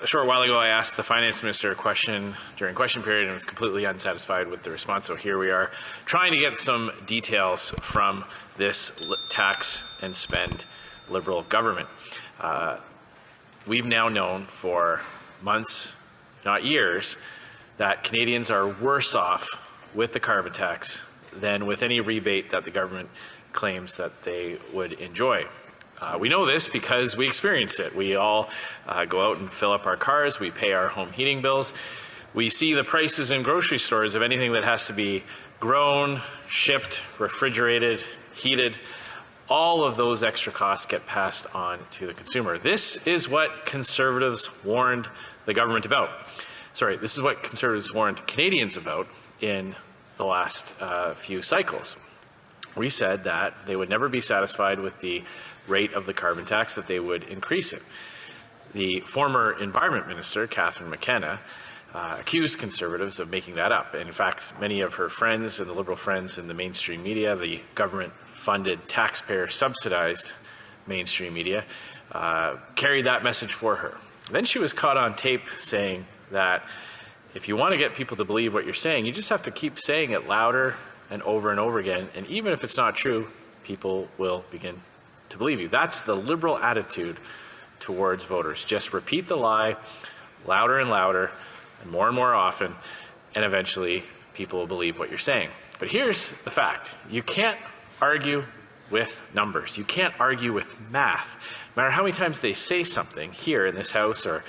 A short while ago, I asked the finance minister a question during question period and was completely unsatisfied with the response. So here we are trying to get some details from this tax and spend Liberal government. We've now known for months, if not years, that Canadians are worse off with the carbon tax than with any rebate that the government claims that they would enjoy. We know this because we experienced it. We all go out and fill up our cars. We pay our home heating bills. We see the prices in grocery stores of anything that has to be grown, shipped, refrigerated, heated. All of those extra costs get passed on to the consumer. This is what Conservatives warned the government about. Sorry, this is what Conservatives warned Canadians about in the last few cycles. We said that they would never be satisfied with the rate of the carbon tax, that they would increase it. The former Environment Minister, Catherine McKenna, accused Conservatives of making that up. And in fact, many of her friends and the Liberal friends in the mainstream media, the government-funded, taxpayer-subsidized mainstream media, carried that message for her. Then she was caught on tape saying that if you want to get people to believe what you're saying, you just have to keep saying it louder and over again. And even if it's not true, people will begin to believe you. That's the Liberal attitude towards voters. Just repeat the lie louder and louder and more often, and eventually people will believe what you're saying. But here's the fact. You can't argue with numbers. You can't argue with math. No matter how many times they say something here in this House or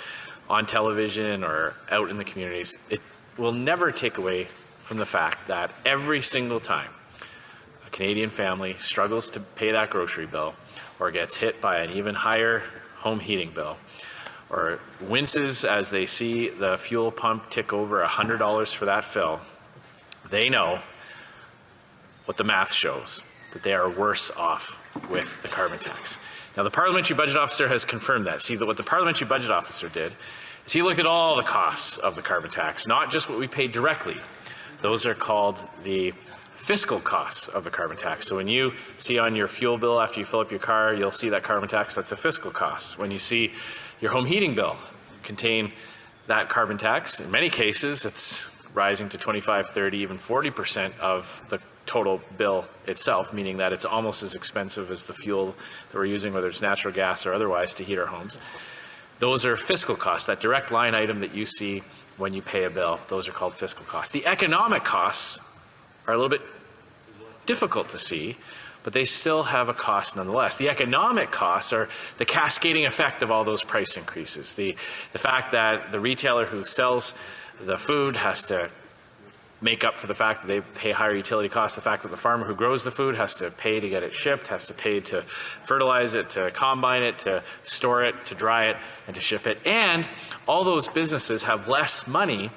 on television or out in the communities, it will never take away from the fact that every single time a Canadian family struggles to pay that grocery bill or gets hit by an even higher home heating bill or winces as they see the fuel pump tick over $100 for that fill, they know what the math shows, that they are worse off with the carbon tax. Now, the Parliamentary Budget Officer has confirmed that. See, what the Parliamentary Budget Officer did is he looked at all the costs of the carbon tax, not just what we pay directly. Those are called the fiscal costs of the carbon tax. So when you see on your fuel bill after you fill up your car, you'll see that carbon tax, that's a fiscal cost. When you see your home heating bill contain that carbon tax, in many cases it's rising to 25, 30, even 40% of the total bill itself, meaning that it's almost as expensive as the fuel that we're using, whether it's natural gas or otherwise, to heat our homes. Those are fiscal costs. That direct line item that you see when you pay a bill, those are called fiscal costs. The economic costs are a little bit difficult to see, but they still have a cost nonetheless. The economic costs are the cascading effect of all those price increases. The fact that the retailer who sells the food has to make up for the fact that they pay higher utility costs, the fact that the farmer who grows the food has to pay to get it shipped, has to pay to fertilize it, to combine it, to store it, to dry it, and to ship it. And all those businesses have less money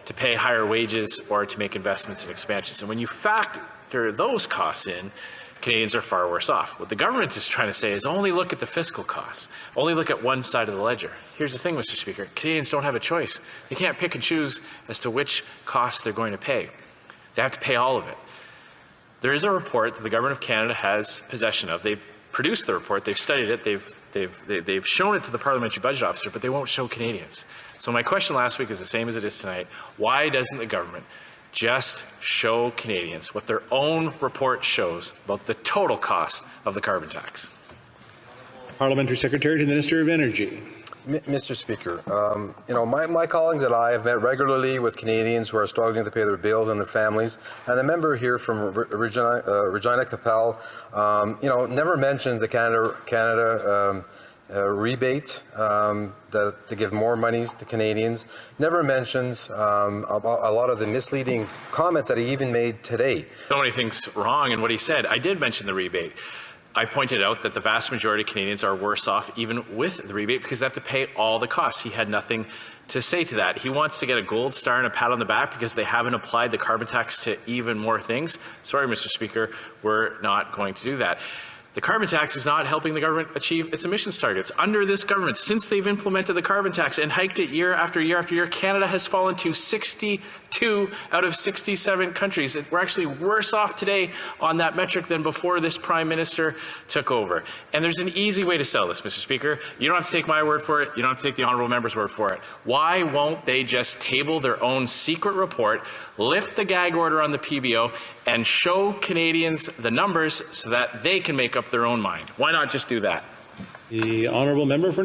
to pay higher wages or to make investments and expansions. And when you factor those costs in, Canadians are far worse off. What the government is trying to say is only look at the fiscal costs. Only look at one side of the ledger. Here's the thing, Mr. Speaker. Canadians don't have a choice. They can't pick and choose as to which costs they're going to pay. They have to pay all of it. There is a report that the Government of Canada has possession of. They've produced the report. They've studied it. They've shown it to the Parliamentary Budget Officer, but they won't show Canadians. So my question last week is the same as it is tonight. Why doesn't the government just show Canadians what their own report shows about the total cost of the carbon tax? Parliamentary Secretary to the Minister of Energy. Mr. Speaker, my colleagues and I have met regularly with Canadians who are struggling to pay their bills and their families, and the member here from Regina Capel, never mentions the Canada rebate to give more monies to Canadians, never mentions about a lot of the misleading comments that he even made today. So many things wrong in what he said. I did mention the rebate. I pointed out that the vast majority of Canadians are worse off even with the rebate because they have to pay all the costs. He had nothing to say to that. He wants to get a gold star and a pat on the back because they haven't applied the carbon tax to even more things. Sorry, Mr. Speaker, we're not going to do that. The carbon tax is not helping the government achieve its emissions targets. Under this government, since they've implemented the carbon tax and hiked it year after year after year, Canada has fallen to 62 out of 67 countries. We're actually worse off today on that metric than before this Prime Minister took over. And there's an easy way to sell this, Mr. Speaker. You don't have to take my word for it. You don't have to take the honourable member's word for it. Why won't they just table their own secret report, lift the gag order on the PBO, and show Canadians the numbers so that they can make up their own mind? Why not just do that? The honourable member for